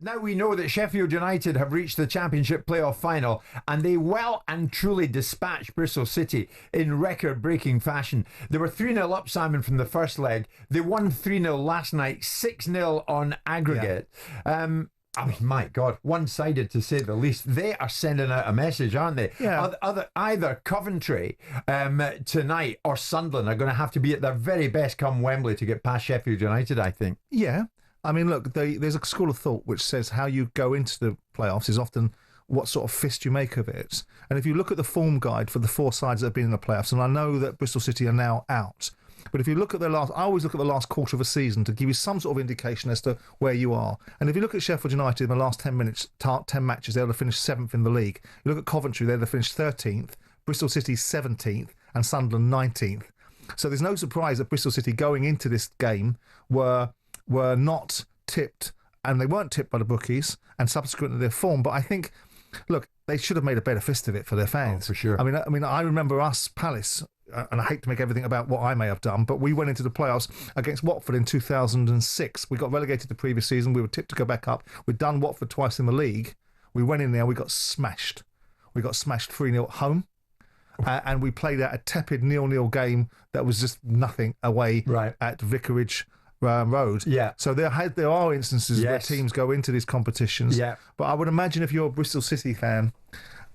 now we know that Sheffield United have reached the Championship playoff final, and they well and truly dispatched Bristol City in record-breaking fashion. They were 3-0 up, Simon, from the first leg. They won 3-0 last night, 6-0 on aggregate. Yeah. I mean, my God, one-sided to say the least. They are sending out a message, aren't they? Yeah. Either Coventry tonight or Sunderland are going to have to be at their very best come Wembley to get past Sheffield United, I think. Yeah. I mean, look, there's a school of thought which says how you go into the playoffs is often what sort of fist you make of it. And if you look at the form guide for the four sides that have been in the playoffs, and I know that Bristol City are now out, but if you look at I always look at the last quarter of a season to give you some sort of indication as to where you are. And if you look at Sheffield United in the last 10 matches, they'll have finished 7th in the league. You look at Coventry, they'll have finished 13th, Bristol City 17th, and Sunderland 19th. So there's no surprise that Bristol City going into this game were not tipped, and they weren't tipped by the bookies, and subsequently their form. But I think, look, they should have made a better fist of it for their fans. Oh, for sure. I mean, I remember us, Palace, and I hate to make everything about what I may have done, but we went into the playoffs against Watford in 2006. We got relegated the previous season. We were tipped to go back up. We'd done Watford twice in the league. We went in there. We got smashed. We got smashed 3-0 at home. And we played out a tepid 0-0 game that was just nothing away at Vicarage Road. Yeah. So there are instances where teams go into these competitions. Yeah. But I would imagine if you're a Bristol City fan,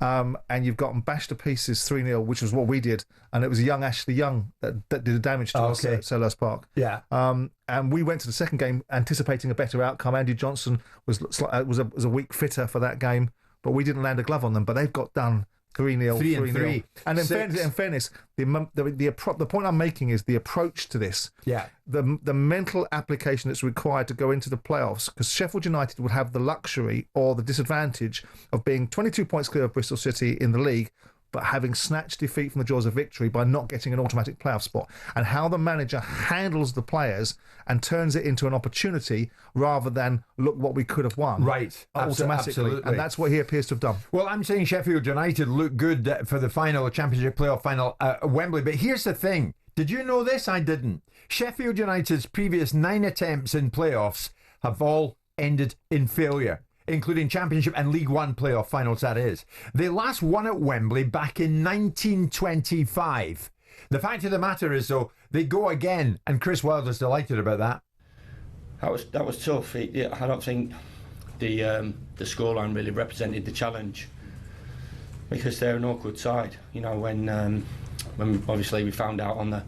and you've gotten bashed to pieces 3-0, which was what we did, and it was young Ashley Young that did the damage to us at Selhurst Park. Yeah. And we went to the second game anticipating a better outcome. Andy Johnson was a week fitter for that game, but we didn't land a glove on them. But they've got done 3-0, 3-0. And in fairness, the point I'm making is the approach to this. Yeah. The mental application that's required to go into the playoffs, because Sheffield United would have the luxury or the disadvantage of being 22 points clear of Bristol City in the league, but having snatched defeat from the jaws of victory by not getting an automatic playoff spot. And how the manager handles the players and turns it into an opportunity rather than, look what we could have won. Right. Automatically. Absolutely. And that's what he appears to have done. Well, I'm saying Sheffield United look good for the final, Championship playoff final at Wembley. But here's the thing. Did you know this? I didn't. Sheffield United's previous 9 attempts in playoffs have all ended in failure, including Championship and League One playoff finals, that is. They last won at Wembley back in 1925. The fact of the matter is, though, they go again, and Chris Wilder's delighted about that. That was tough. I don't think the scoreline really represented the challenge, because they're an awkward side. You know, when obviously we found out on the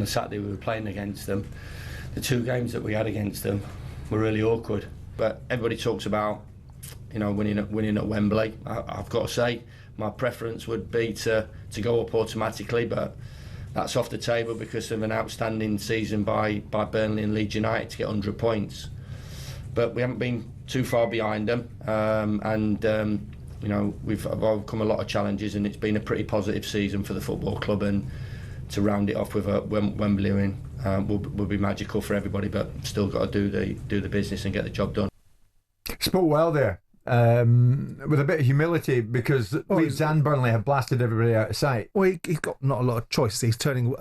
Saturday we were playing against them, the 2 games that we had against them were really awkward. But everybody talks about, you know, winning at Wembley. I've got to say, my preference would be to go up automatically, but that's off the table because of an outstanding season by Burnley and Leeds United to get 100 points. But we haven't been too far behind them, you know, we've overcome a lot of challenges, and it's been a pretty positive season for the football club. And to round it off with a Wembley win will be magical for everybody. But still got to do the business and get the job done. Spoke well there. With a bit of humility, because Leeds and Burnley have blasted everybody out of sight. Well, he's got not a lot of choice. He's turning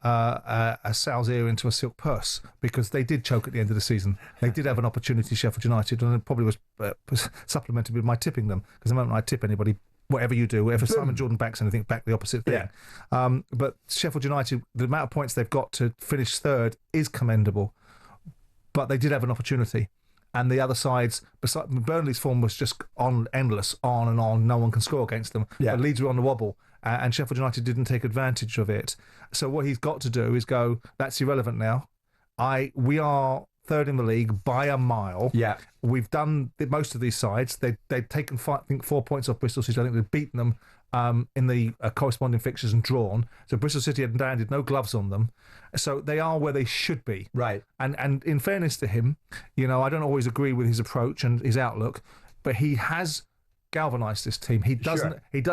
a sow's ear into a silk purse, because they did choke at the end of the season. They did have an opportunity, Sheffield United, and it probably was supplemented with my tipping them, because the moment I tip anybody, whatever you do, whatever Simon Jordan backs anything, back the opposite thing. Yeah. But Sheffield United, the amount of points they've got to finish third is commendable, but they did have an opportunity. And the other sides, besides Burnley's form was just endless, on and on. No one can score against them. Yeah. But Leeds were on the wobble, and Sheffield United didn't take advantage of it. So what he's got to do is go, that's irrelevant now. We are third in the league by a mile. Yeah. We've done most of these sides. They've taken 4 points off Bristol City. I think they've beaten them in the corresponding fixtures and drawn. So Bristol City had landed no gloves on them. So they are where they should be. Right. And in fairness to him, you know, I don't always agree with his approach and his outlook, but he has galvanised this team. He does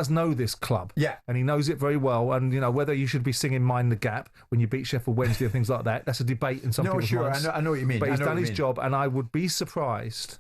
know this club. Yeah. And he knows it very well. And, you know, whether you should be singing Mind the Gap when you beat Sheffield Wednesday and things like that, that's a debate in some people's minds. I know what you mean. But he's done his job, and I would be surprised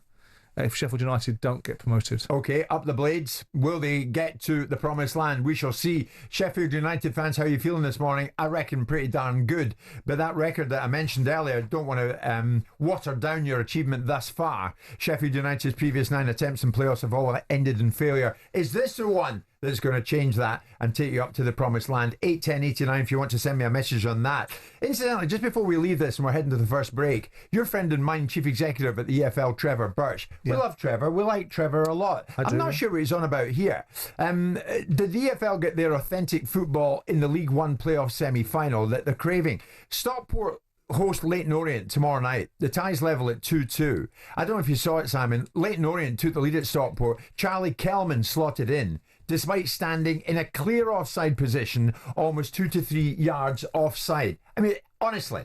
if Sheffield United don't get promoted. Okay, up the Blades. Will they get to the promised land? We shall see. Sheffield United fans, how are you feeling this morning? I reckon pretty darn good. But that record that I mentioned earlier, don't want to water down your achievement thus far. Sheffield United's previous 9 attempts in playoffs have all ended in failure. Is this the one that's going to change that and take you up to the promised land? 81089 if you want to send me a message on that. Incidentally, just before we leave this and we're heading to the first break, your friend and mine, Chief Executive at the EFL, Trevor Birch. We love Trevor. We like Trevor a lot. I'm not sure what he's on about here. Did the EFL get their authentic football in the League One playoff semi-final that they're craving? Stockport host Leyton Orient tomorrow night. The tie's level at 2-2. I don't know if you saw it, Simon. Leyton Orient took the lead at Stockport. Charlie Kellman slotted in, despite standing in a clear offside position, almost 2 to 3 yards offside. I mean, honestly,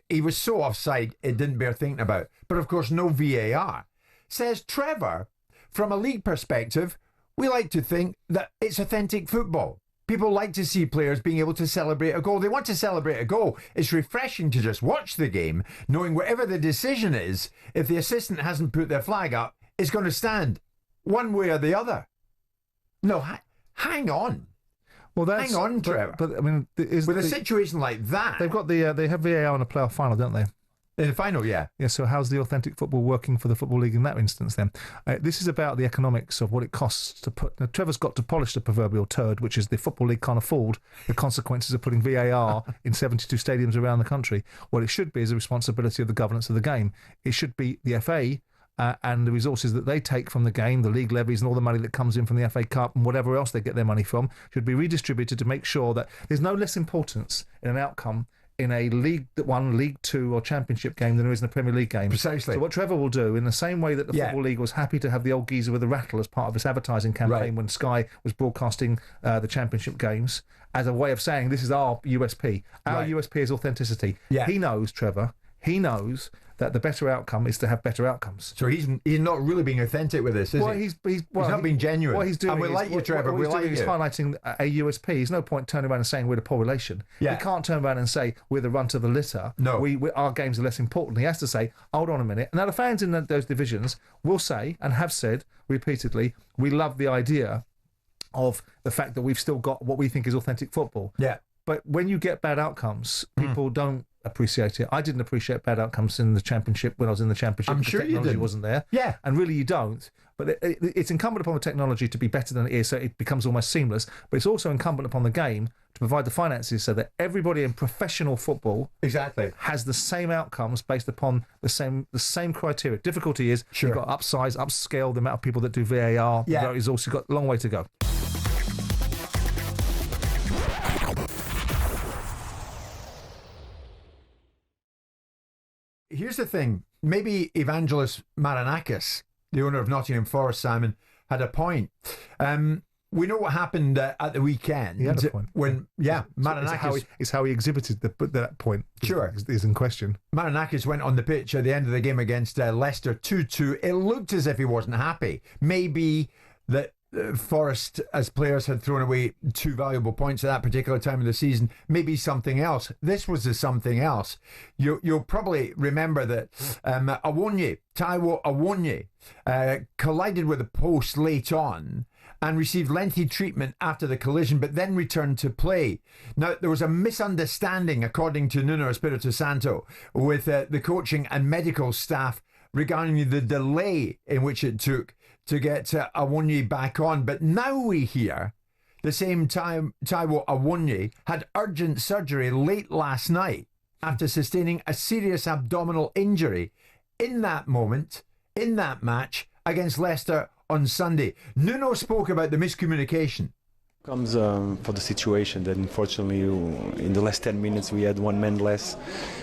he was so offside, it didn't bear thinking about. But of course, no VAR. Says Trevor, from a league perspective, we like to think that it's authentic football. People like to see players being able to celebrate a goal. They want to celebrate a goal. It's refreshing to just watch the game, knowing whatever the decision is, if the assistant hasn't put their flag up, it's going to stand one way or the other. No, hang on. Well, hang on, Trevor. But I mean, with a situation like that, they've got they have VAR in a playoff final, don't they? In the final, yeah. Yeah, so how's the authentic football working for the Football League in that instance then? This is about the economics of what it costs to put... Now, Trevor's got to polish the proverbial turd, which is the Football League can't afford the consequences of putting VAR in 72 stadiums around the country. What it should be is a responsibility of the governance of the game. It should be the FA and the resources that they take from the game, the league levies and all the money that comes in from the FA Cup and whatever else they get their money from, should be redistributed to make sure that there's no less importance in an outcome in a League One, League Two or Championship game than there is in a Premier League game. Precisely. So what Trevor will do, in the same way that the Football League was happy to have the old geezer with the rattle as part of its advertising campaign when Sky was broadcasting the Championship games, as a way of saying this is our USP. Our USP is authenticity. Yeah. He knows, Trevor, that the better outcome is to have better outcomes. So he's not really being authentic with this, is he? He's not being genuine. What he's doing and we like you, Trevor. What he's doing is highlighting a USP. There's no point turning around and saying we're the poor relation. Yeah. He can't turn around and say we're the runt of the litter. No. Our games are less important. He has to say, hold on a minute. Now the fans in those divisions will say, and have said repeatedly, we love the idea of the fact that we've still got what we think is authentic football. Yeah. But when you get bad outcomes, people don't appreciate it. I didn't appreciate bad outcomes in the Championship when I was in the Championship. I'm sure you didn't. Wasn't there. Yeah. And really you don't. But it's incumbent upon the technology to be better than it is, so it becomes almost seamless. But it's also incumbent upon the game to provide the finances so that everybody in professional football has the same outcomes based upon the same criteria. Difficulty is you've got to upscale the amount of people that do VAR. Yeah. It's also got a long way to go. Here's the thing. Maybe Evangelos Marinakis, the owner of Nottingham Forest, Simon, had a point. We know what happened at the weekend. He had a point. When, Marinakis... It's how he exhibited that point. Sure. Is in question. Marinakis went on the pitch at the end of the game against Leicester 2-2. It looked as if he wasn't happy. Maybe that Forest, as players, had thrown away 2 valuable points at that particular time of the season. Maybe something else. This was the something else. You'll probably remember that Taiwo Awoniyi collided with a post late on and received lengthy treatment after the collision, but then returned to play. Now, there was a misunderstanding, according to Nuno Espirito Santo, with the coaching and medical staff regarding the delay in which it took to get Awoniyi back on. But now we hear the same time Taiwo Awoniyi had urgent surgery late last night after sustaining a serious abdominal injury in that moment, in that match against Leicester on Sunday. Nuno spoke about the miscommunication. Comes for the situation that unfortunately in the last 10 minutes we had one man less,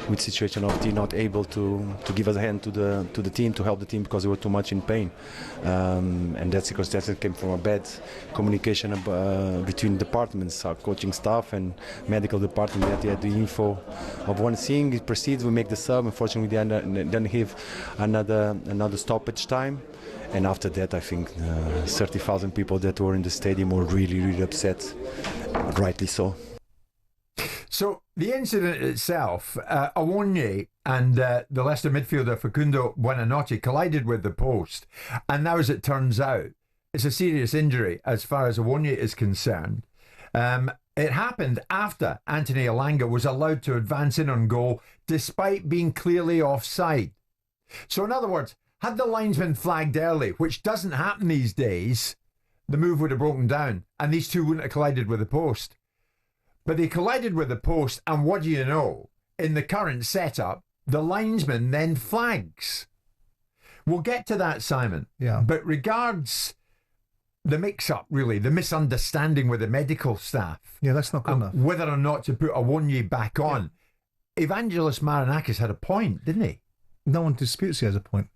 with situation of T not able to give us a hand to the team, to help the team because they were too much in pain, and that circumstance came from a bad communication between departments, our coaching staff and medical department. That they had the info of one thing, it proceeds, we make the sub. Unfortunately then have another stoppage time. And after that, I think 30,000 people that were in the stadium were really, really upset, rightly so. So the incident itself, Awonye and the Leicester midfielder Facundo Buonanotte collided with the post. And now, as it turns out, it's a serious injury as far as Awonye is concerned. It happened after Anthony Elanga was allowed to advance in on goal despite being clearly offside. So in other words, had the linesman flagged early, which doesn't happen these days, the move would have broken down and these two wouldn't have collided with the post. But they collided with the post, and what do you know? In the current setup, the linesman then flags. We'll get to that, Simon. Yeah. But regards the mix-up, really, the misunderstanding with the medical staff. Yeah, that's not good enough. Whether or not to put Awonye back on. Yeah. Evangelos Marinakis had a point, didn't he? No one disputes he has a point.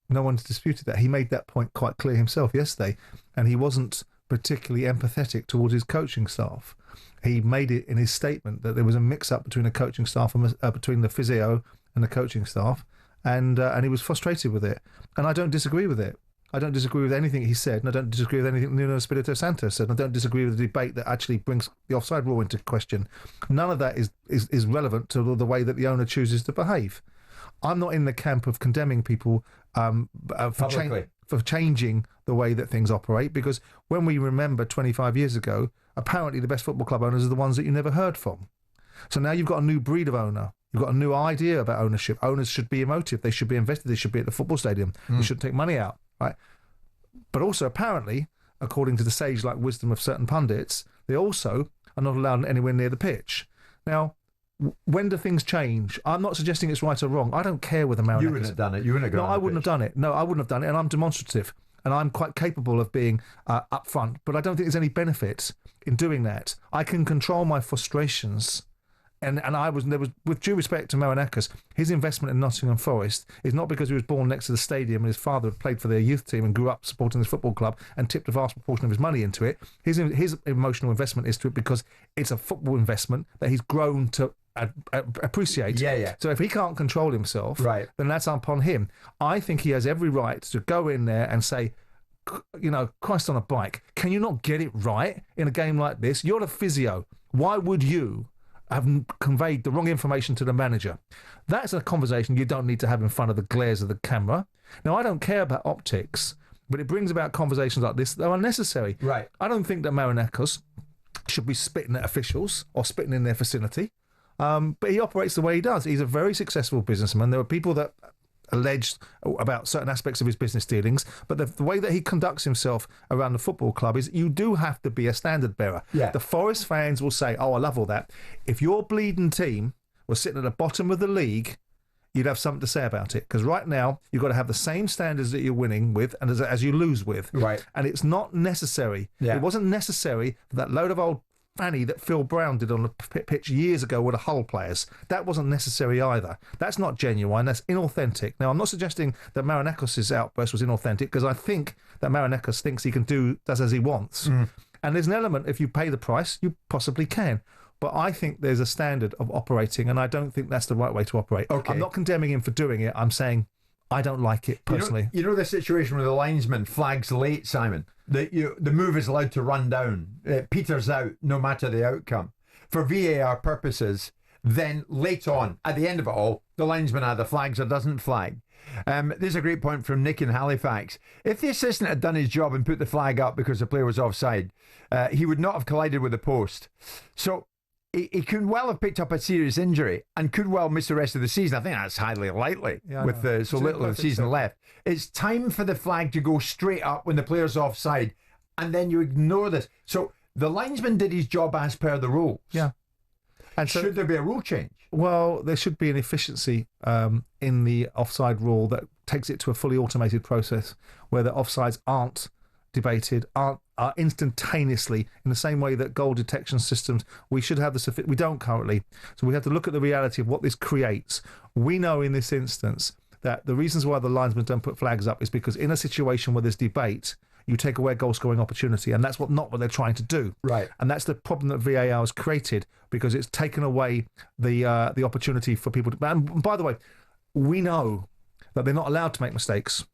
No one's disputed that. He made that point quite clear himself yesterday, and he wasn't particularly empathetic towards his coaching staff. He made it in his statement that there was a mix-up between the coaching staff and between the physio and the coaching staff, and he was frustrated with it. And I don't disagree with it. I don't disagree with anything he said, and I don't disagree with anything Nuno Espirito Santo said. And I don't disagree with the debate that actually brings the offside rule into question. None of that is relevant to the way that the owner chooses to behave. I'm not in the camp of condemning people for changing the way that things operate, because when we remember 25 years ago, apparently the best football club owners are the ones that you never heard from. So now you've got a new breed of owner. You've got a new idea about ownership. Owners should be emotive. They should be invested. They should be at the football stadium. They shouldn't take money out, right? But also, apparently, according to the sage-like wisdom of certain pundits, they also are not allowed anywhere near the pitch. Now, when do things change? I'm not suggesting it's right or wrong. I don't care whether Marinakis... You wouldn't have done it. You wouldn't have gone. No, I wouldn't have done it. No, I wouldn't have done it. And I'm demonstrative. And I'm quite capable of being upfront. But I don't think there's any benefit in doing that. I can control my frustrations. And there was, with due respect to Marinakis, his investment in Nottingham Forest is not because he was born next to the stadium and his father had played for their youth team and grew up supporting this football club and tipped a vast proportion of his money into it. His emotional investment is to it because it's a football investment that he's grown to appreciate. Yeah. So if he can't control himself, right, then that's upon him. I think he has every right to go in there and say, you know, Christ on a bike, can you not get it right in a game like this? You're the physio. Why would you have conveyed the wrong information to the manager? That's a conversation you don't need to have in front of the glares of the camera. Now, I don't care about optics, but it brings about conversations like this that are unnecessary. Right. I don't think that Marinakis should be spitting at officials or spitting in their vicinity. But he operates the way he does. He's a very successful businessman. There are people that alleged about certain aspects of his business dealings, but the way that he conducts himself around the football club is you do have to be a standard bearer. Yeah. The Forest fans will say, oh, I love all that. If your bleeding team was sitting at the bottom of the league, you'd have something to say about it. Because right now, you've got to have the same standards that you're winning with and as you lose with. Right. And it's not necessary. Yeah. It wasn't necessary for that load of old fanny that Phil Brown did on the pitch years ago with the Hull players. That wasn't necessary either. That's not genuine. That's inauthentic. Now, I'm not suggesting that Marinakis' outburst was inauthentic, because I think that Marinakis thinks he does as he wants. And there's an element, if you pay the price, you possibly can. But I think there's a standard of operating, and I don't think that's the right way to operate. Okay. I'm not condemning him for doing it. I'm saying I don't like it personally. You know the situation where the linesman flags late, Simon? The move is allowed to run down. It peters out no matter the outcome. For VAR purposes, then late on, at the end of it all, the linesman either flags or doesn't flag. There's a great point from Nick in Halifax. If the assistant had done his job and put the flag up because the player was offside, he would not have collided with the post. So he could well have picked up a serious injury and could well miss the rest of the season. I think that's highly likely with so little of the season left. It's time for the flag to go straight up when the player's offside, and then you ignore this. So the linesman did his job as per the rules. Yeah. And so, should there be a rule change? Well, there should be an efficiency in the offside rule that takes it to a fully automated process where the offsides aren't debated, are instantaneously, in the same way that goal detection systems, we should have we don't currently. So we have to look at the reality of what this creates. We know in this instance that the reasons why the linesmen don't put flags up is because in a situation where there's debate, you take away goal scoring opportunity, and that's not what they're trying to do. Right. And that's the problem that VAR has created, because it's taken away the opportunity for people to. And by the way, we know that they're not allowed to make mistakes,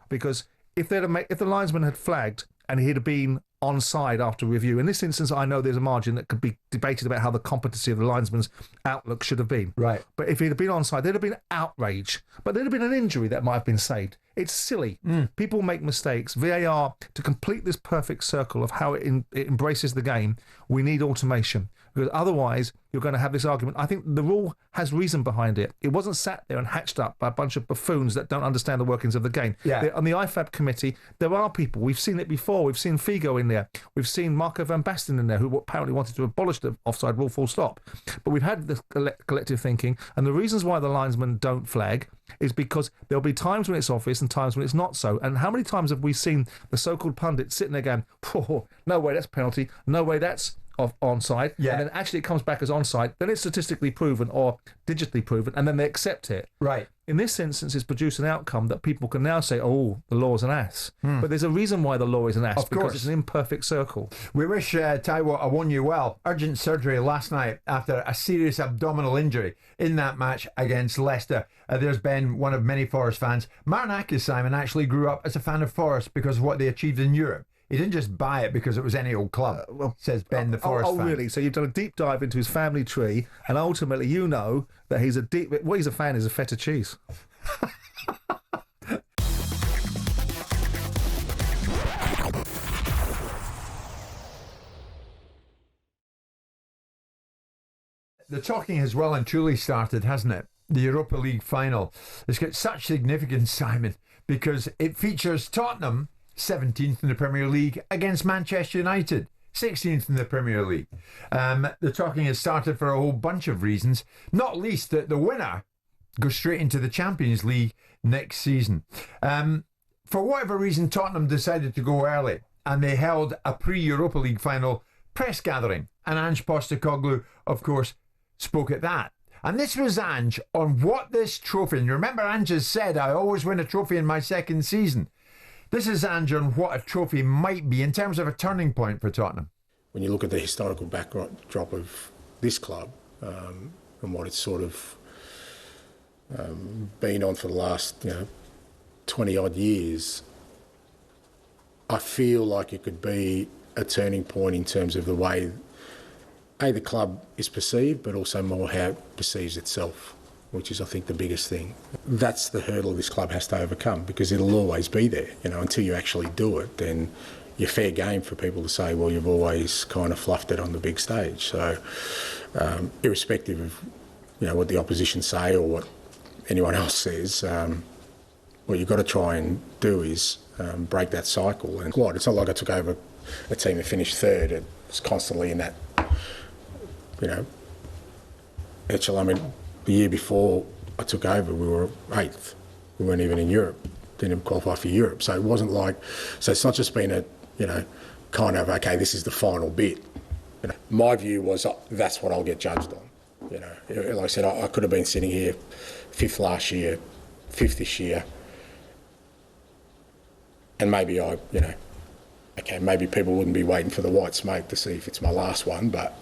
because if the linesman had flagged and he'd have been onside after review. In this instance, I know there's a margin that could be debated about how the competency of the linesman's outlook should have been. Right. But if he'd have been onside, there'd have been outrage. But there'd have been an injury that might have been saved. It's silly. People make mistakes. VAR, to complete this perfect circle of how it embraces the game, we need automation. Because otherwise, you're going to have this argument. I think the rule has reason behind it. It wasn't sat there and hatched up by a bunch of buffoons that don't understand the workings of the game. Yeah. On the IFAB committee, there are people. We've seen it before. We've seen Figo in there. We've seen Marco van Basten in there, who apparently wanted to abolish the offside rule full stop. But we've had this collective thinking, and the reasons why the linesmen don't flag is because there'll be times when it's obvious and times when it's not so. And how many times have we seen the so-called pundits sitting there going, oh, no way that's penalty, no way that's onside, and then actually it comes back as onside, then it's statistically proven or digitally proven, and then they accept it. Right. In this instance, it's produced an outcome that people can now say, oh, the law's an ass. But there's a reason why the law is an ass, because it's an imperfect circle. We wish Taiwo Awoniyi urgent surgery last night after a serious abdominal injury in that match against Leicester. There's Ben, one of many Forest fans. Marinakis, Simon, actually grew up as a fan of Forest because of what they achieved in Europe. He didn't just buy it because it was any old club, says Ben, the Forest fan. Oh, really? So you've done a deep dive into his family tree, and ultimately you know that he's what he's a fan is a feta cheese. The talking has well and truly started, hasn't it? The Europa League final. It's got such significance, Simon, because it features Tottenham, 17th in the Premier League, against Manchester United, 16th in the Premier League. The talking has started for a whole bunch of reasons, not least that the winner goes straight into the Champions League next season. For whatever reason, Tottenham decided to go early, and they held a pre-Europa League final press gathering, and Ange Postecoglou, of course, spoke at that. And this was Ange on what this trophy, and remember Ange has said, I always win a trophy in my second season. This is Ange on what a trophy might be in terms of a turning point for Tottenham. When you look at the historical backdrop of this club and what it's sort of been on for the last 20-odd years, I feel like it could be a turning point in terms of the way the club is perceived, but also more how it perceives itself, which is, I think, the biggest thing. That's the hurdle this club has to overcome, because it'll always be there. Until you actually do it, then you're fair game for people to say, well, you've always kind of fluffed it on the big stage. So, irrespective of, what the opposition say or what anyone else says, what you've got to try and do is break that cycle. And it's not like I took over a team that finished third. It was constantly in that, echelon. I mean, the year before I took over, we were 8th. We weren't even in Europe. Didn't qualify for Europe. So it wasn't like... So it's not just been a, kind of, okay, this is the final bit. My view was that's what I'll get judged on. Like I said, I could have been sitting here 5th last year, 5th this year. And maybe maybe people wouldn't be waiting for the white smoke to see if it's my last one, but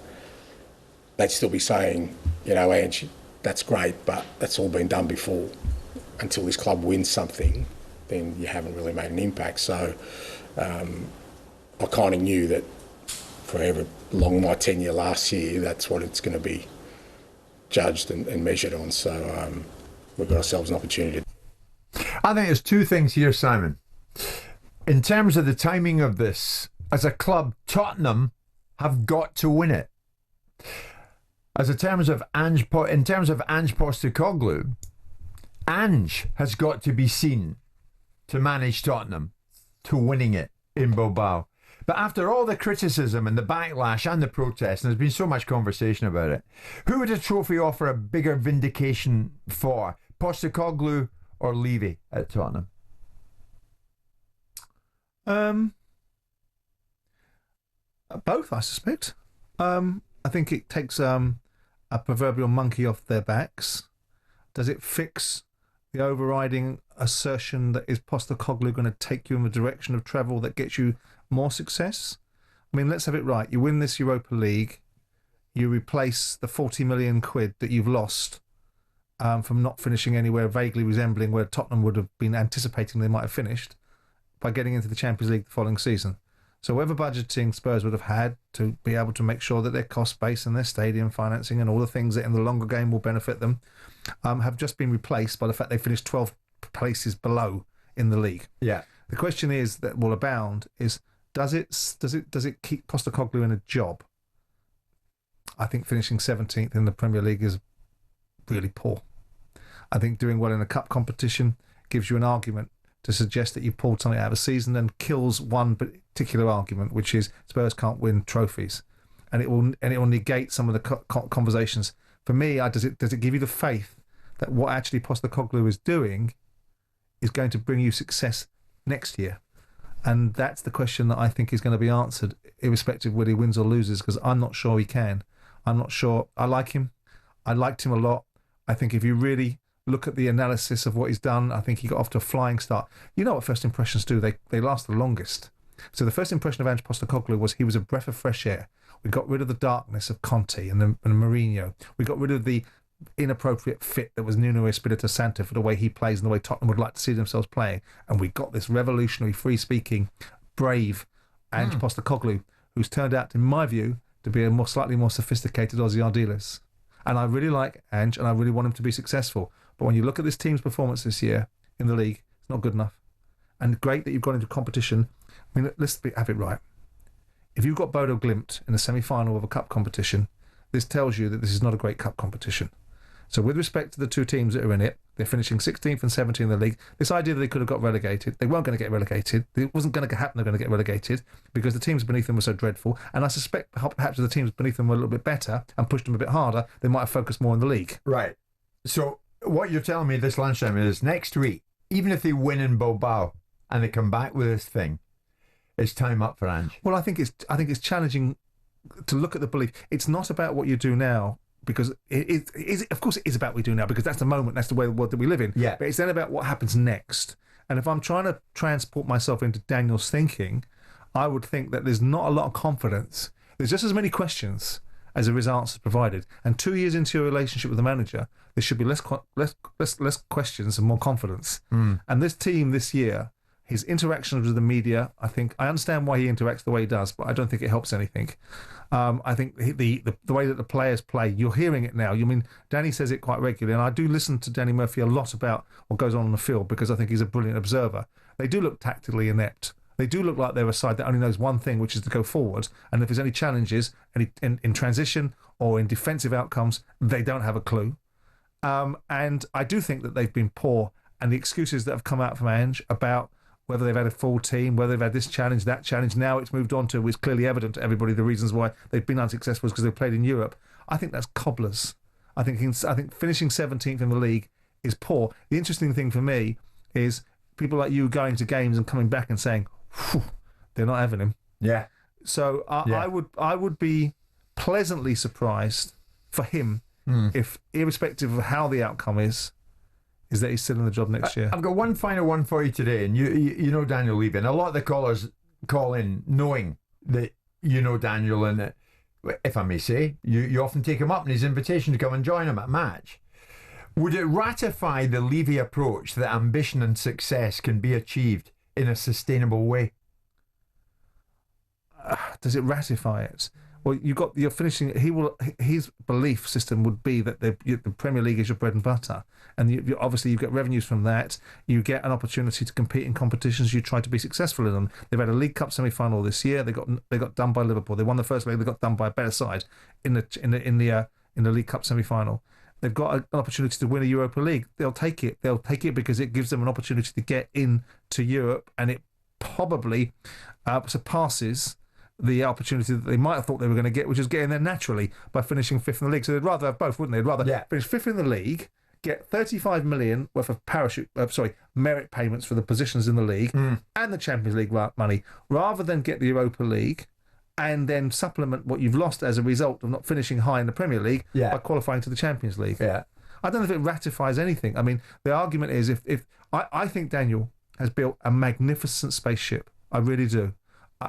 they'd still be saying, Ange, that's great, but that's all been done before. Until this club wins something, then you haven't really made an impact. So I kind of knew that for however long my tenure last year, that's what it's going to be judged and measured on. So we've got ourselves an opportunity. I think there's two things here, Simon. In terms of the timing of this, as a club, Tottenham have got to win it. In terms of Ange Postecoglou, Ange has got to be seen to manage Tottenham to winning it in Bilbao. But after all the criticism and the backlash and the protest, and there's been so much conversation about it, who would a trophy offer a bigger vindication for? Postecoglou or Levy at Tottenham? Both, I suspect. I think it takes a proverbial monkey off their backs. Does it fix the overriding assertion that is Postecoglou going to take you in the direction of travel that gets you more success? I mean, let's have it right. You win this Europa League, you replace the 40 million quid that you've lost from not finishing anywhere vaguely resembling where Tottenham would have been anticipating they might have finished by getting into the Champions League the following season. So whatever budgeting Spurs would have had to be able to make sure that their cost base and their stadium financing and all the things that in the longer game will benefit them have just been replaced by the fact they finished 12 places below in the league. Yeah. The question is that will abound is does it keep Postecoglou in a job? I think finishing 17th in the Premier League is really poor. I think doing well in a cup competition gives you an argument to suggest that you pulled something out of a season and kills one particular argument, which is Spurs can't win trophies, and it will negate some of the conversations. For me, does it give you the faith that what actually Postecoglou is doing is going to bring you success next year? And that's the question that I think is going to be answered, irrespective of whether he wins or loses, because I'm not sure he can. I'm not sure. I like him. I liked him a lot. I think if you really look at the analysis of what he's done, I think he got off to a flying start. You know what first impressions do? They last the longest. So the first impression of Ange Postecoglou was he was a breath of fresh air. We got rid of the darkness of Conte and Mourinho. We got rid of the inappropriate fit that was Nuno Espirito Santo for the way he plays and the way Tottenham would like to see themselves playing. And we got this revolutionary, free-speaking, brave Ange Postecoglou, who's turned out, in my view, to be a slightly more sophisticated Ozzy Ardiles. And I really like Ange, and I really want him to be successful. But when you look at this team's performance this year in the league, it's not good enough. And great that you've gone into competition. I mean, let's have it right. If you've got Bodo Glimt in the semi-final of a cup competition, this tells you that this is not a great cup competition. So with respect to the two teams that are in it, they're finishing 16th and 17th in the league. This idea that they could have got relegated, they weren't going to get relegated. It wasn't going to happen they're going to get relegated because the teams beneath them were so dreadful. And I suspect perhaps if the teams beneath them were a little bit better and pushed them a bit harder, they might have focused more on the league. Right. So what you're telling me this lunchtime is next week, even if they win in Bilbao and they come back with this thing, it's time up for Ange. Well, I think it's challenging to look at the belief. It's not about what you do now, because of course it is about what we do now, because that's the moment, that's the world that we live in. Yeah. But it's then about what happens next. And if I'm trying to transport myself into Daniel's thinking, I would think that there's not a lot of confidence. There's just as many questions as there is answers provided. And 2 years into your relationship with the manager, there should be less questions and more confidence. And this team this year, his interactions with the media, I understand why he interacts the way he does, but I don't think it helps anything. I think the way that the players play, you're hearing it now. You mean Danny says it quite regularly, and I do listen to Danny Murphy a lot about what goes on the field because I think he's a brilliant observer. They do look tactically inept. They do look like they're a side that only knows one thing, which is to go forward. And if there's any challenges in transition or in defensive outcomes, they don't have a clue. And I do think that they've been poor, and the excuses that have come out from Ange about whether they've had a full team, whether they've had this challenge, that challenge, now it's moved on to, it's clearly evident to everybody the reasons why they've been unsuccessful is because they've played in Europe. I think that's cobblers. I think finishing 17th in the league is poor. The interesting thing for me is people like you going to games and coming back and saying, they're not having him. Yeah. So I would be pleasantly surprised for him if, irrespective of how the outcome is that he's still in the job next year. I've got one final one for you today, and you know Daniel Levy, and a lot of the callers call in knowing that you know Daniel, and if I may say, you often take him up on his invitation to come and join him at a match. Would it ratify the Levy approach that ambition and success can be achieved in a sustainable way? Does it ratify it? Well, you're finishing. His belief system would be that the Premier League is your bread and butter, and obviously you get revenues from that. You get an opportunity to compete in competitions. You try to be successful in them. They've had a League Cup semi-final this year. They got done by Liverpool. They won the first leg. They got done by a better side in the League Cup semi-final. They've got an opportunity to win a Europa League. They'll take it. They'll take it because it gives them an opportunity to get into Europe, and it probably surpasses the opportunity that they might have thought they were going to get, which is getting there naturally by finishing fifth in the league. So they'd rather have both, wouldn't they? They'd rather finish fifth in the league, get 35 million worth of merit payments for the positions in the league and the Champions League money, rather than get the Europa League and then supplement what you've lost as a result of not finishing high in the Premier League by qualifying to the Champions League. Yeah. I don't know if it ratifies anything. I mean, the argument is if I think Daniel has built a magnificent spaceship. I really do.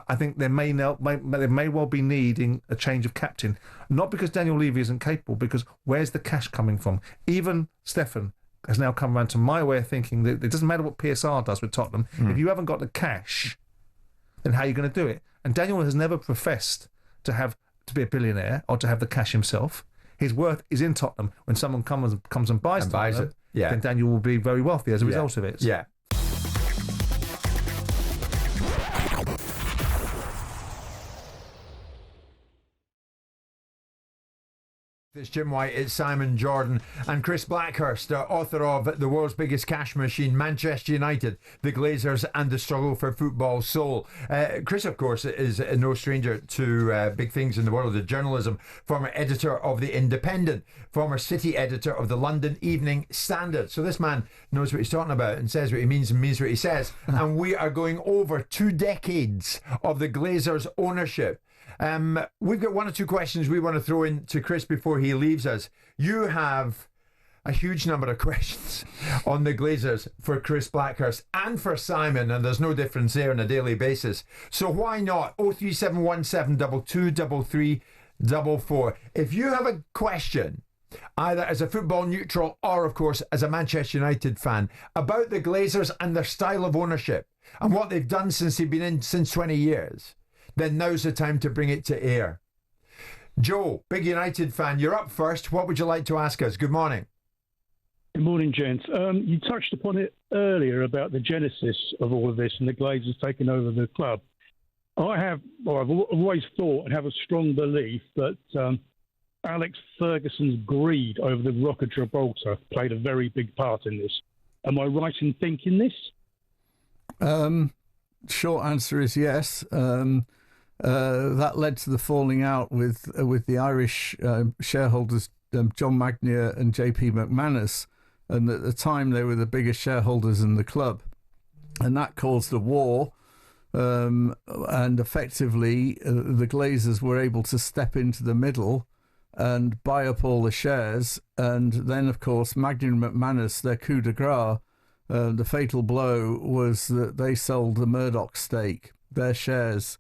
I think there may well be needing a change of captain, not because Daniel Levy isn't capable, because where's the cash coming from? Even Stefan has now come around to my way of thinking that it doesn't matter what PSR does with Tottenham. If you haven't got the cash, then how are you going to do it? And Daniel has never professed to be a billionaire or to have the cash himself. His worth is in Tottenham. When someone comes and buys Tottenham, then Daniel will be very wealthy as a result of it. Yeah. It's Jim White, it's Simon Jordan and Chris Blackhurst, author of The World's Biggest Cash Machine, Manchester United, the Glazers and the Struggle for Football Soul. Chris, of course, is no stranger to big things in the world of journalism. Former editor of The Independent, former city editor of the London Evening Standard. So this man knows what he's talking about and says what he means and means what he says. And we are going over 2 decades of the Glazers' ownership. We've got 1 or 2 questions we want to throw in to Chris before he leaves us. You have a huge number of questions on the Glazers for Chris Blackhurst and for Simon, and there's no difference there on a daily basis. So why not? 03717223344. If you have a question, either as a football neutral or, of course, as a Manchester United fan, about the Glazers and their style of ownership and what they've done since they've been in since 20 years, then now's the time to bring it to air. Joe, big United fan, you're up first. What would you like to ask us? Good morning. Good morning, gents. You touched upon it earlier about the genesis of all of this and the Glazers taking over the club. I've always thought and have a strong belief that Alex Ferguson's greed over the Rock of Gibraltar played a very big part in this. Am I right in thinking this? Short answer is yes. That led to the falling out with the Irish shareholders, John Magnier and JP McManus, and at the time they were the biggest shareholders in the club, and that caused a war. And effectively, the Glazers were able to step into the middle and buy up all the shares, and then, of course, Magnier and McManus, their coup de grace. The fatal blow was that they sold the Murdoch stake, their shares,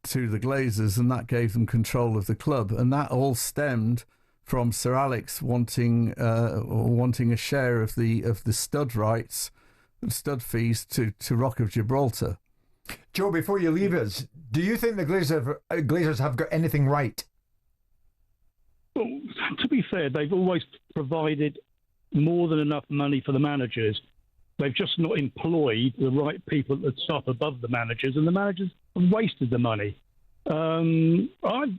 to the Glazers, and that gave them control of the club. And that all stemmed from Sir Alex wanting a share of the stud rights, stud fees to Rock of Gibraltar. Joe, before you leave us, do you think the Glazers have got anything right? Well, to be fair, they've always provided more than enough money for the managers. They've just not employed the right people at the top above the managers, and the managers have wasted the money. I've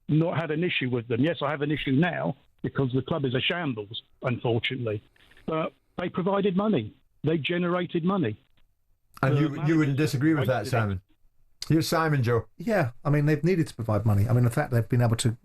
not had an issue with them. Yes, I have an issue now because the club is a shambles, unfortunately. But they provided money. They generated money. And you wouldn't disagree with that, Simon? Here's Simon, Joe. Yeah, I mean, they've needed to provide money. I mean, the fact they've been able to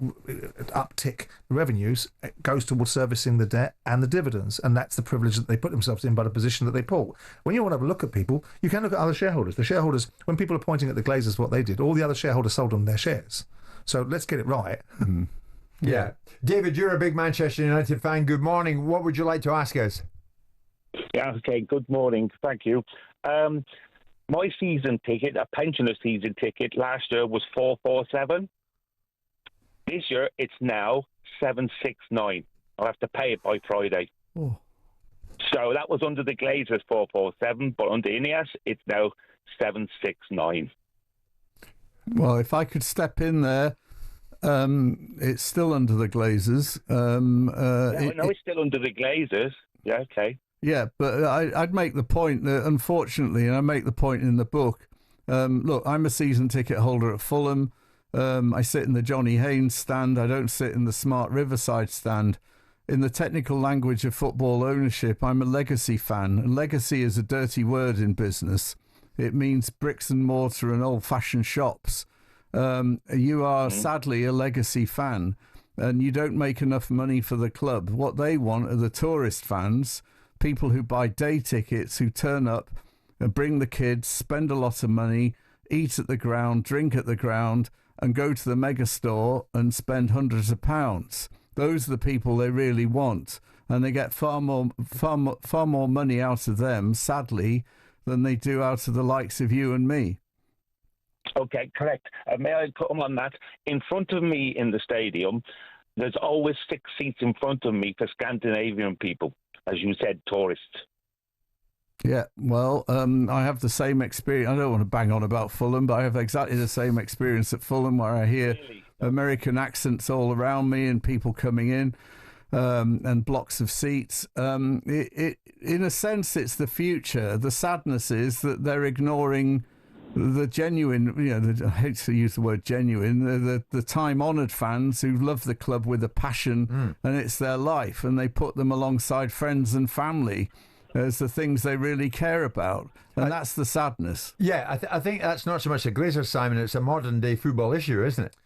uptick the revenues goes towards servicing the debt and the dividends, and that's the privilege that they put themselves in by the position that they pull. When you want to have a look at people, you can look at other shareholders. The shareholders, when people are pointing at the Glazers, what they did, all the other shareholders sold them their shares. So let's get it right. Mm. Yeah. David, you're a big Manchester United fan. Good morning. What would you like to ask us? Yeah, okay, good morning. Thank you. My season ticket, a pensioner season ticket, last year was 447. This year, it's now 769. I'll have to pay it by Friday. Oh. So that was under the Glazers 447, but under Ineos, it's now 769. Well, if I could step in there, it's still under the Glazers. It's still under the Glazers. Yeah, okay. Yeah, but I'd make the point that, unfortunately, and I make the point in the book, look, I'm a season ticket holder at Fulham. I sit in the Johnny Haynes stand. I don't sit in the Smart Riverside stand. In the technical language of football ownership, I'm a legacy fan. And legacy is a dirty word in business. It means bricks and mortar and old-fashioned shops. You are sadly a legacy fan, and you don't make enough money for the club. What they want are the tourist fans, people who buy day tickets, who turn up and bring the kids, spend a lot of money, eat at the ground, drink at the ground, and go to the mega store and spend hundreds of pounds. Those are the people they really want, and they get far more money out of them, sadly, than they do out of the likes of you and me. Okay, correct. May I come on that? In front of me in the stadium, there's always 6 seats in front of me for Scandinavian people, as you said, tourists. Yeah, well, I have the same experience. I don't want to bang on about Fulham, but I have exactly the same experience at Fulham, where I hear American accents all around me and people coming in, and blocks of seats. In a sense, it's the future. The sadness is that they're ignoring the genuine, I hate to use the word genuine, the time-honoured fans who love the club with a passion, and it's their life, and they put them alongside friends and family as the things they really care about. And that's the sadness. Yeah, I think that's not so much a Glazers, Simon, it's a modern-day football issue, isn't it?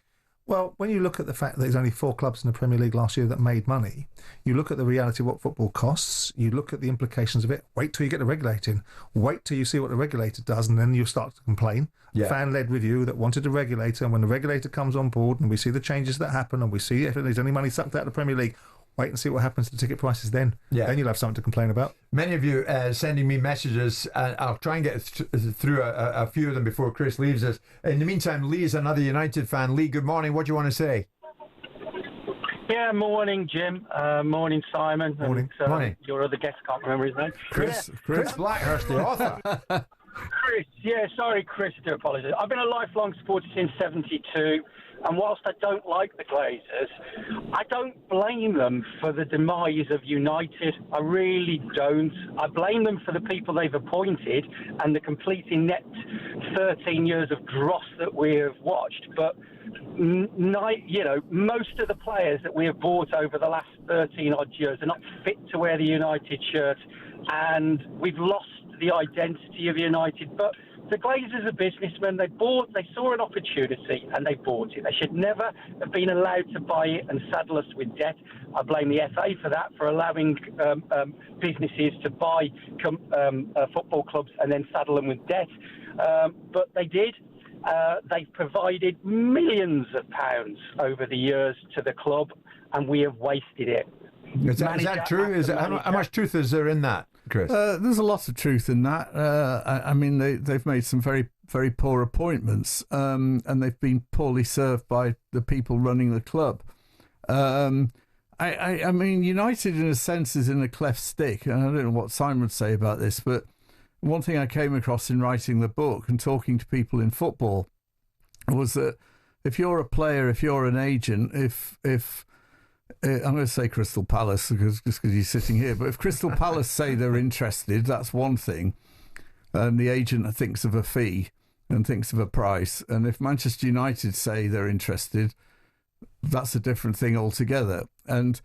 Well, when you look at the fact that there's only 4 clubs in the Premier League last year that made money, you look at the reality of what football costs, you look at the implications of it, wait till you get the regulator in, wait till you see what the regulator does, and then you start to complain. Yeah. Fan-led review that wanted a regulator, and when the regulator comes on board and we see the changes that happen and we see if there's any money sucked out of the Premier League, wait and see what happens to ticket prices then. Yeah. Then you'll have something to complain about. Many of you sending me messages, and I'll try and get through a few of them before Chris leaves us. In the meantime, Lee is another United fan. Lee, good morning. What do you want to say? Yeah, morning, Jim. Morning, Simon. Morning. And, Morning. Your other guest, can't remember his name. Chris Blackhurst, the author. Chris, sorry, Chris, I do apologise. I've been a lifelong supporter since '72, and whilst I don't like the Glazers, I don't blame them for the demise of United. I really don't. I blame them for the people they've appointed and the complete inept 13 years of dross that we have watched. But most of the players that we have bought over the last 13 odd years are not fit to wear the United shirt, and we've lost the identity of United. But the Glazers are businessmen. They saw an opportunity and they bought it. They should never have been allowed to buy it and saddle us with debt. I blame the FA for that, for allowing businesses to buy football clubs and then saddle them with debt. But they did. They've provided millions of pounds over the years to the club, and we have wasted it. Is that true? How much truth is there in that, Chris? There's a lot of truth in that. I mean, they've made some very, very poor appointments, and they've been poorly served by the people running the club. I mean, United, in a sense, is in a cleft stick, and I don't know what Simon would say about this, but one thing I came across in writing the book and talking to people in football was that if you're a player, if you're an agent, if I'm going to say Crystal Palace just because he's sitting here, but if Crystal Palace say they're interested, that's one thing, and the agent thinks of a fee and thinks of a price, and if Manchester United say they're interested, that's a different thing altogether. And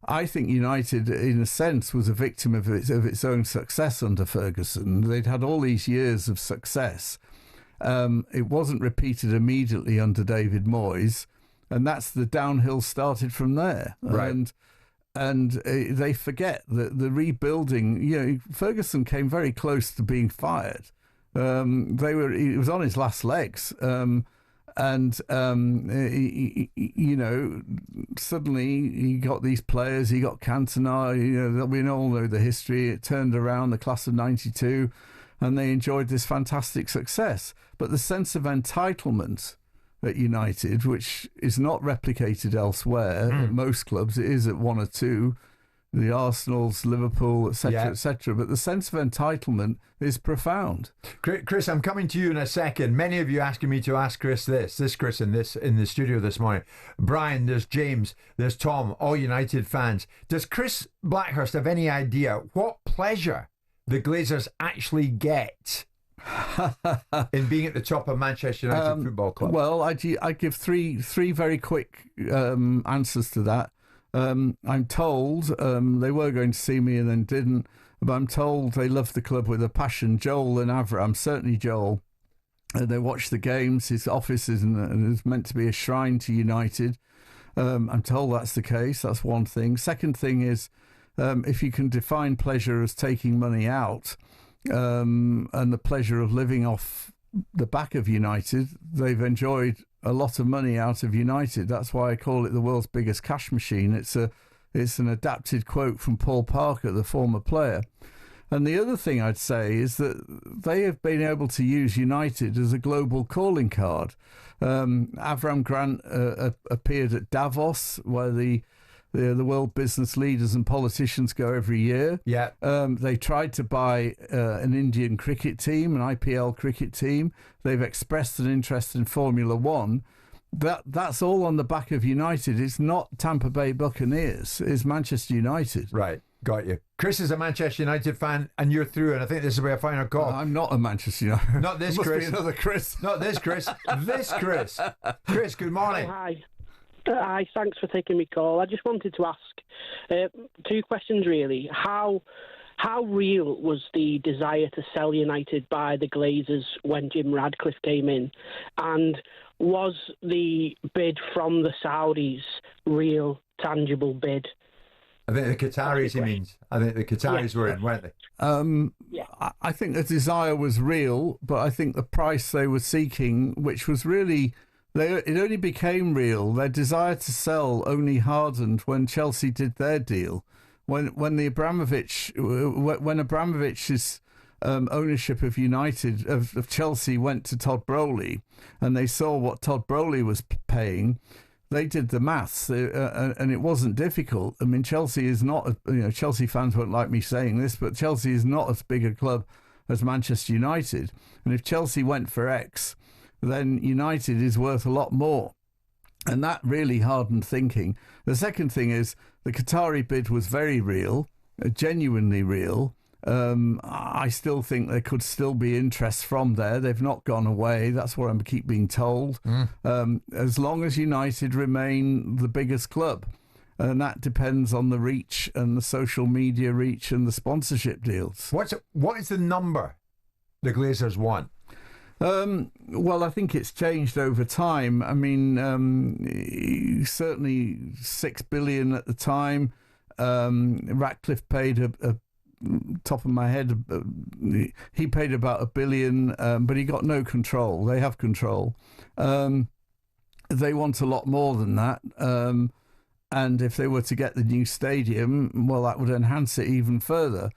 I think United, in a sense, was a victim of its own success under Ferguson. They'd had all these years of success. It wasn't repeated immediately under David Moyes, and that's the downhill started from there. Right. And they forget that the rebuilding, Ferguson came very close to being fired. He was on his last legs. Suddenly he got these players, he got Cantona, we all know the history. It turned around, the class of 92, and they enjoyed this fantastic success. But the sense of entitlement at United, which is not replicated elsewhere at most clubs, it is at one or two, the Arsenals, Liverpool, etc., etc. But the sense of entitlement is profound. Chris, I'm coming to you in a second. Many of you asking me to ask Chris this Chris in the studio this morning. Brian, there's James, there's Tom, all United fans. Does Chris Blackhurst have any idea what pleasure the Glazers actually get in being at the top of Manchester United Football Club? Well, I give three very quick answers to that. I'm told they were going to see me and then didn't, but I'm told they love the club with a passion. Joel and Avram, certainly Joel, they watch the games. His office is meant to be a shrine to United. I'm told that's the case. That's one thing. Second thing is, if you can define pleasure as taking money out and the pleasure of living off the back of United, they've enjoyed a lot of money out of United. That's why I call it the world's biggest cash machine. It's an adapted quote from Paul Parker, the former player. And the other thing I'd say is that they have been able to use United as a global calling card. Avram Grant appeared at Davos, where the the world business leaders and politicians go every year. Yeah. They tried to buy an Indian cricket team, an IPL cricket team. They've expressed an interest in Formula One. That's all on the back of United. It's not Tampa Bay Buccaneers. It's Manchester United. Right. Got you. Chris is a Manchester United fan, and you're through, and I think this is where I find our call. I'm not a Manchester United. Not this Must Chris. be another Chris. Not this Chris. This Chris. Chris, good morning. Hi. Hi, thanks for taking my call. I just wanted to ask two questions, really. How real was the desire to sell United by the Glazers when Jim Radcliffe came in? And was the bid from the Saudis real, tangible bid? I think the Qataris, he means. I think the Qataris were in, weren't they? I think the desire was real, but I think the price they were seeking, which was really... it only became real. Their desire to sell only hardened when Chelsea did their deal. When Abramovich's ownership of United, of Chelsea, went to Todd Browley, and they saw what Todd Browley was paying, they did the maths, and it wasn't difficult. I mean, Chelsea is not, Chelsea fans won't like me saying this, but Chelsea is not as big a club as Manchester United. And if Chelsea went for X, then United is worth a lot more. And that really hardened thinking. The second thing is the Qatari bid was very real, genuinely real. I still think there could still be interest from there. They've not gone away. That's what I keep being told. As long as United remain the biggest club. And that depends on the reach and the social media reach and the sponsorship deals. What is the number the Glazers want? Well, I think it's changed over time. I mean, certainly 6 billion at the time. Ratcliffe paid a top of my head, he paid about 1 billion, but he got no control. They have control. They want a lot more than that. And if they were to get the new stadium, well, that would enhance it even further.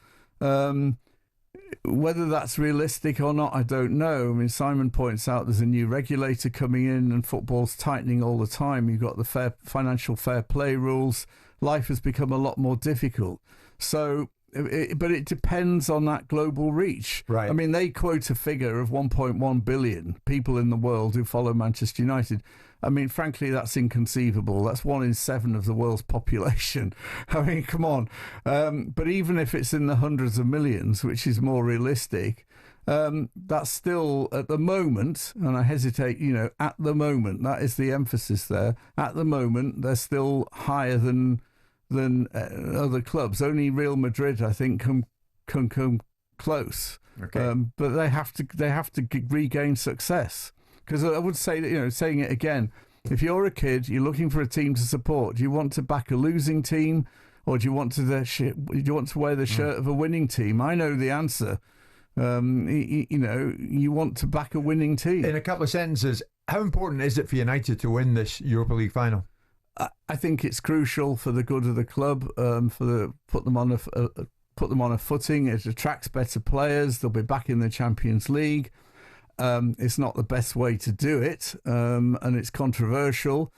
Whether that's realistic or not, I don't know. I mean, Simon points out there's a new regulator coming in and football's tightening all the time. You've got the financial fair play rules. Life has become a lot more difficult. So, but it depends on that global reach. Right. I mean, they quote a figure of 1.1 billion people in the world who follow Manchester United. I mean, frankly, that's inconceivable. That's 1 in 7 of the world's population. I mean, come on. But even if it's in the hundreds of millions, which is more realistic, that's still, at the moment, and I hesitate, at the moment, that is the emphasis there. At the moment, they're still higher than other clubs. Only Real Madrid, I think, can come close. Okay. But they have to regain success. Because I would say that, saying it again, if you're a kid, you're looking for a team to support. Do you want to back a losing team, or do you want to wear the shirt of a winning team? I know the answer. You want to back a winning team. In a couple of sentences, how important is it for United to win this Europa League final? I think it's crucial for the good of the club, put them on a footing. It attracts better players. They'll be back in the Champions League. It's not the best way to do it, and it's controversial.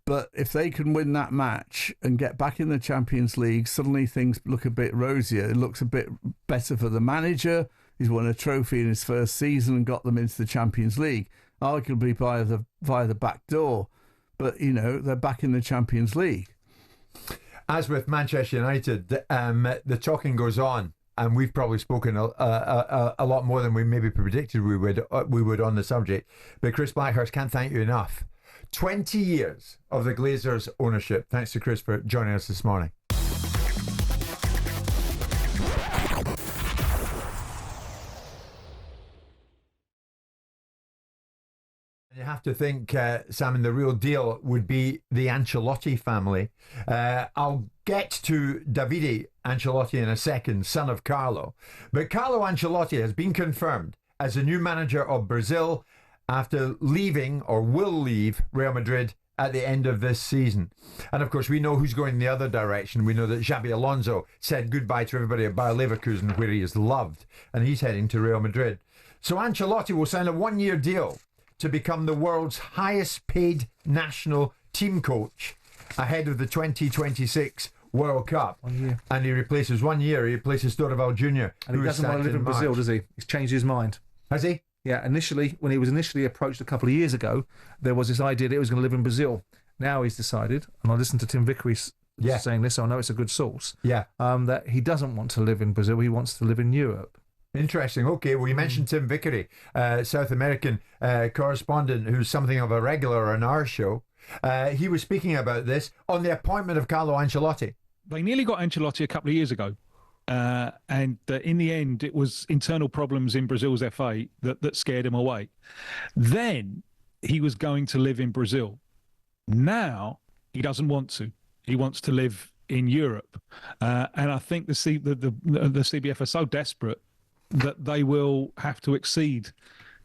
But if they can win that match and get back in the Champions League, suddenly things look a bit rosier. It looks a bit better for the manager. He's won a trophy in his first season and got them into the Champions League, arguably via the back door. But, they're back in the Champions League. As with Manchester United, the talking goes on. And we've probably spoken a lot more than we maybe predicted we would on the subject. But Chris Blackhurst, can't thank you enough. 20 years of the Glazers' ownership. Thanks to Chris for joining us this morning. You have to think, Simon, the real deal would be the Ancelotti family. I'll get to Davide Ancelotti in a second, son of Carlo. But Carlo Ancelotti has been confirmed as the new manager of Brazil after leaving, or will leave, Real Madrid at the end of this season. And of course, we know who's going the other direction. We know that Xabi Alonso said goodbye to everybody at Bayer Leverkusen, where he is loved, and he's heading to Real Madrid. So Ancelotti will sign a 1-year deal to become the world's highest paid national team coach. ahead of the 2026 World Cup. 1 year. And he replaces 1 year, he replaces Dorival Jr. And he doesn't want to live in Brazil, does he? He's changed his mind. Has he? Yeah, initially, when he was initially approached a couple of years ago, there was this idea that he was going to live in Brazil. Now he's decided, and I listened to Tim Vickery saying this, so I know it's a good source, that he doesn't want to live in Brazil, he wants to live in Europe. Interesting. Okay, well, you mentioned Tim Vickery, South American correspondent who's something of a regular on our show. He was speaking about this on the appointment of Carlo Ancelotti. They nearly got Ancelotti a couple of years ago. And in the end, it was internal problems in Brazil's FA that scared him away. Then he was going to live in Brazil. Now he doesn't want to. He wants to live in Europe. And I think the CBF are so desperate that they will have to accede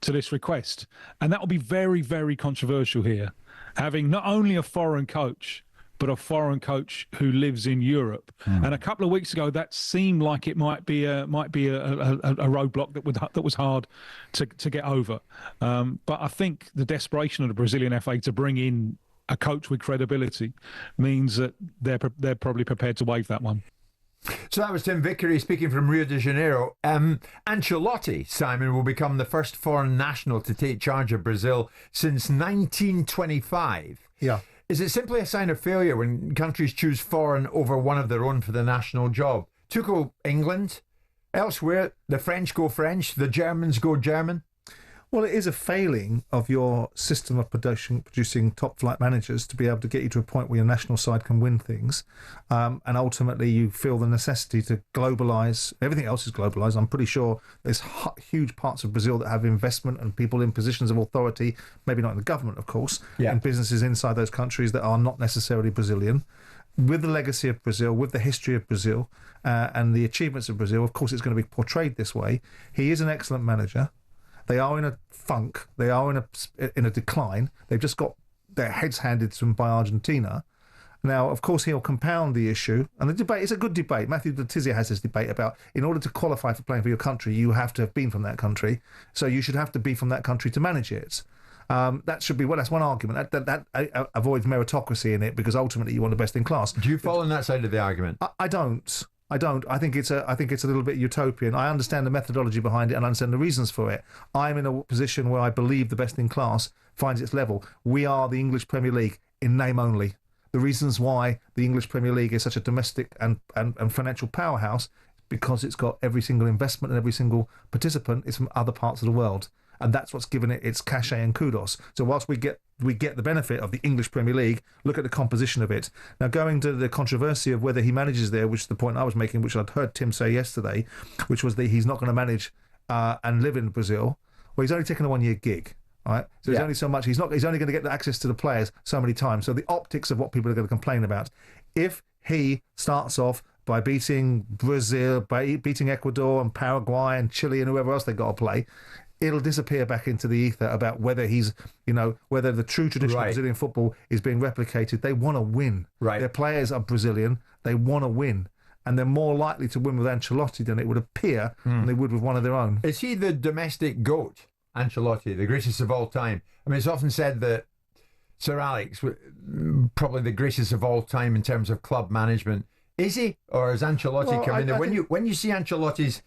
to this request. And that will be very, very controversial here, having not only a foreign coach, but a foreign coach who lives in Europe. And a couple of weeks ago, that seemed like it might be a roadblock that was hard to get over. But I think the desperation of the Brazilian FA to bring in a coach with credibility means that they're probably prepared to waive that one. So that was Tim Vickery speaking from Rio de Janeiro. Ancelotti, Simon, will become the first foreign national to take charge of Brazil since 1925. Yeah. Is it simply a sign of failure when countries choose foreign over one of their own for the national job? Tuchel, England. Elsewhere, the French go French, the Germans go German. Well, it is a failing of your system of producing top-flight managers to be able to get you to a point where your national side can win things. And ultimately, you feel the necessity to globalise. Everything else is globalised. I'm pretty sure there's huge parts of Brazil that have investment and people in positions of authority, maybe not in the government, of course, and businesses inside those countries that are not necessarily Brazilian. With the legacy of Brazil, with the history of Brazil, and the achievements of Brazil, of course, it's going to be portrayed this way. He is an excellent manager. They are in a funk. They are in a decline. They've just got their heads handed to them by Argentina. Now, of course, he'll compound the issue. And the debate is a good debate. Matthew Letizia has this debate about, in order to qualify for playing for your country, you have to have been from that country. So you should have to be from that country to manage it. That should be, well, that's one argument. That avoids meritocracy in it, because ultimately you want the best in class. Do you fall on that side of the argument? I don't. I think it's a little bit utopian. I understand the methodology behind it and I understand the reasons for it. I'm in a position where I believe the best in class finds its level. We are the English Premier League in name only. The reasons why the English Premier League is such a domestic and financial powerhouse, because it's got every single investment and every single participant is from other parts of the world. And that's what's given it its cachet and kudos. So whilst we get the benefit of the English Premier League, look at the composition of it. Now, going to the controversy of whether he manages there, which is the point I was making, which I'd heard Tim say yesterday, which was that he's not going to manage and live in Brazil. Well, he's only taken a 1 year gig, right? So there's only so much. He's only going to get the access to the players so many times. So the optics of what people are going to complain about. If he starts off by beating Brazil, by beating Ecuador and Paraguay and Chile and whoever else they've got to play, it'll disappear back into the ether about whether he's, whether the true tradition of Brazilian football is being replicated. They want to win. Right. Their players are Brazilian. They want to win. And they're more likely to win with Ancelotti than it would appear than they would with one of their own. Is he the domestic GOAT, Ancelotti, the greatest of all time? I mean, it's often said that Sir Alex, probably the greatest of all time in terms of club management. Is he? Or has Ancelotti come in there? When you see Ancelotti's,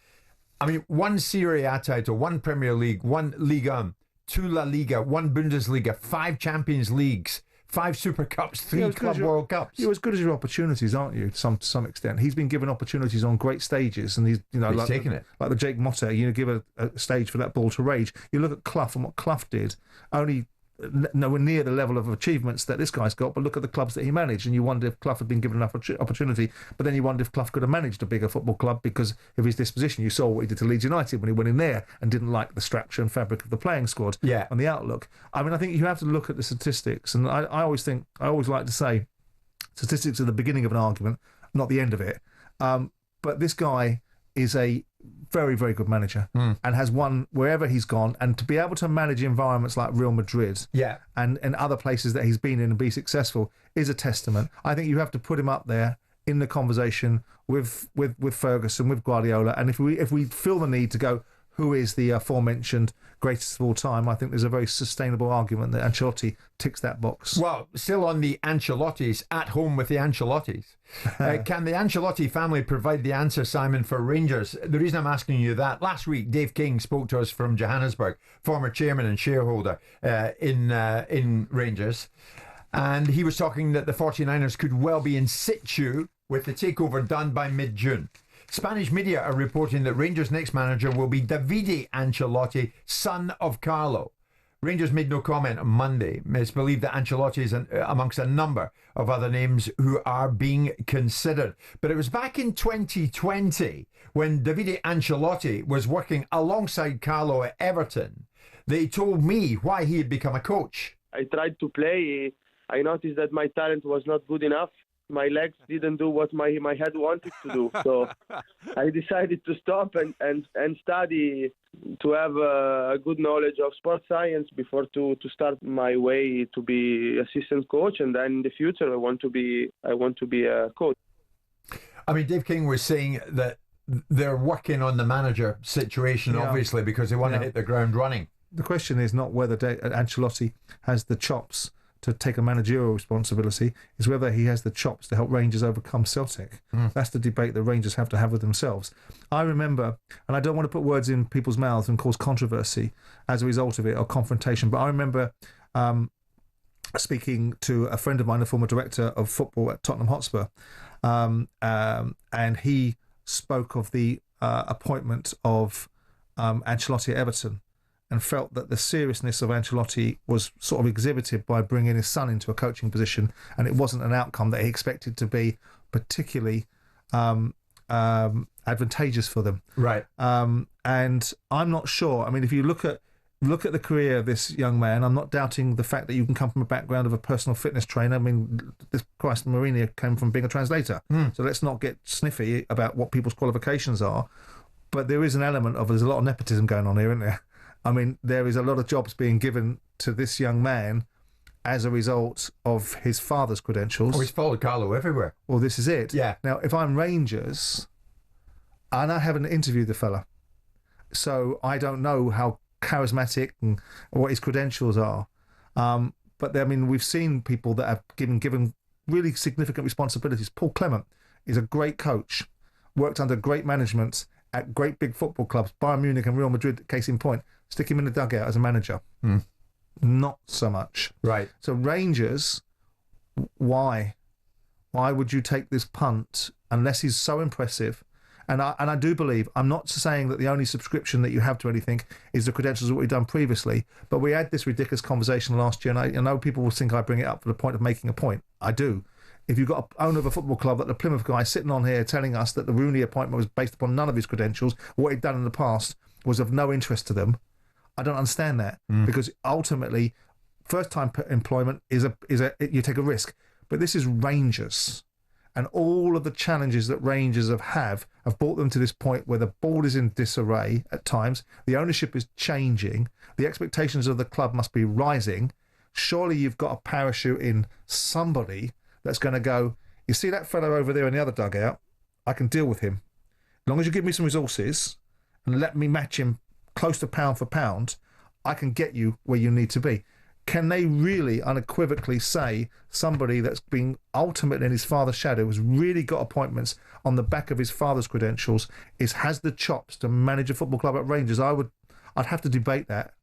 I mean, one Serie A title, one Premier League, one Liga, two La Liga, one Bundesliga, 5 Champions Leagues, 5 Super Cups, 3 Club World Cups. You're as good as your opportunities, aren't you? To some extent, he's been given opportunities on great stages, and he's like taken it. Like the Jake Motta, give a stage for that ball to rage. You look at Clough and what Clough did, only nowhere near the level of achievements that this guy's got, but look at the clubs that he managed and you wonder if Clough had been given enough opportunity, but then you wonder if Clough could have managed a bigger football club because of his disposition. You saw what he did to Leeds United when he went in there and didn't like the structure and fabric of the playing squad and the outlook. I mean, I think you have to look at the statistics, and I always like to say statistics are the beginning of an argument, not the end of it. But this guy is a very, very good manager and has won wherever he's gone. And to be able to manage environments like Real Madrid and other places that he's been in and be successful is a testament. I think you have to put him up there in the conversation with Ferguson, with Guardiola. And if we feel the need to go, who is the aforementioned greatest of all time, I think there's a very sustainable argument that Ancelotti ticks that box. Well, still on the Ancelottis, at home with the Ancelottis. Can the Ancelotti family provide the answer, Simon, for Rangers? The reason I'm asking you that, last week Dave King spoke to us from Johannesburg, former chairman and shareholder in Rangers, and he was talking that the 49ers could well be in situ with the takeover done by mid-June. Spanish media are reporting that Rangers' next manager will be Davide Ancelotti, son of Carlo. Rangers made no comment on Monday. It's believed that Ancelotti is amongst a number of other names who are being considered. But it was back in 2020 when Davide Ancelotti was working alongside Carlo at Everton that he told me why he had become a coach. I tried to play. I noticed that my talent was not good enough. My legs didn't do what my head wanted to do. So I decided to stop and study to have a good knowledge of sports science before to start my way to be assistant coach. And then in the future, I want to be a coach. I mean, Dave King was saying that they're working on the manager situation, obviously, because they want to hit the ground running. The question is not whether Ancelotti has the chops to take a managerial responsibility, is whether he has the chops to help Rangers overcome Celtic. That's the debate that Rangers have to have with themselves. I remember, and I don't want to put words in people's mouths and cause controversy as a result of it or confrontation, but I remember speaking to a friend of mine, a former director of football at Tottenham Hotspur, and he spoke of the appointment of Ancelotti at Everton, and felt that the seriousness of Ancelotti was sort of exhibited by bringing his son into a coaching position, and it wasn't an outcome that he expected to be particularly advantageous for them. Right. And I'm not sure. I mean, if you look at the career of this young man, I'm not doubting the fact that you can come from a background of a personal fitness trainer. I mean, Marinakis came from being a translator. So let's not get sniffy about what people's qualifications are. But there is an element of, there's a lot of nepotism going on here, isn't there? I mean, there is a lot of jobs being given to this young man as a result of his father's credentials. Oh, he's followed Carlo everywhere. Well, this is it. Yeah. Now, if I'm Rangers, and I haven't interviewed the fella, so I don't know how charismatic and what his credentials are. But, I mean, we've seen people that have given really significant responsibilities. Paul Clement is a great coach, worked under great management at great big football clubs, Bayern Munich and Real Madrid, case in point. Stick him in the dugout as a manager. Not so much. Right. So Rangers, why? Why would you take this punt unless he's so impressive? And I do believe, I'm not saying that the only subscription that you have to anything is the credentials of what we've done previously, but we had this ridiculous conversation last year, and I know people will think I bring it up for the point of making a point. I do. If you've got an owner of a football club like the Plymouth guy sitting on here telling us that the Rooney appointment was based upon none of his credentials, what he'd done in the past was of no interest to them, I don't understand that, because ultimately, first-time employment is you take a risk. But this is Rangers, and all of the challenges that Rangers have brought them to this point where the board is in disarray at times, the ownership is changing, the expectations of the club must be rising. Surely you've got a parachute in somebody that's going to go, you see that fellow over there in the other dugout? I can deal with him. As long as you give me some resources and let me match him close to pound for pound, I can get you where you need to be. Can they really unequivocally say somebody that's been ultimately in his father's shadow, has really got appointments on the back of his father's credentials, has the chops to manage a football club at Rangers? I'd have to debate that.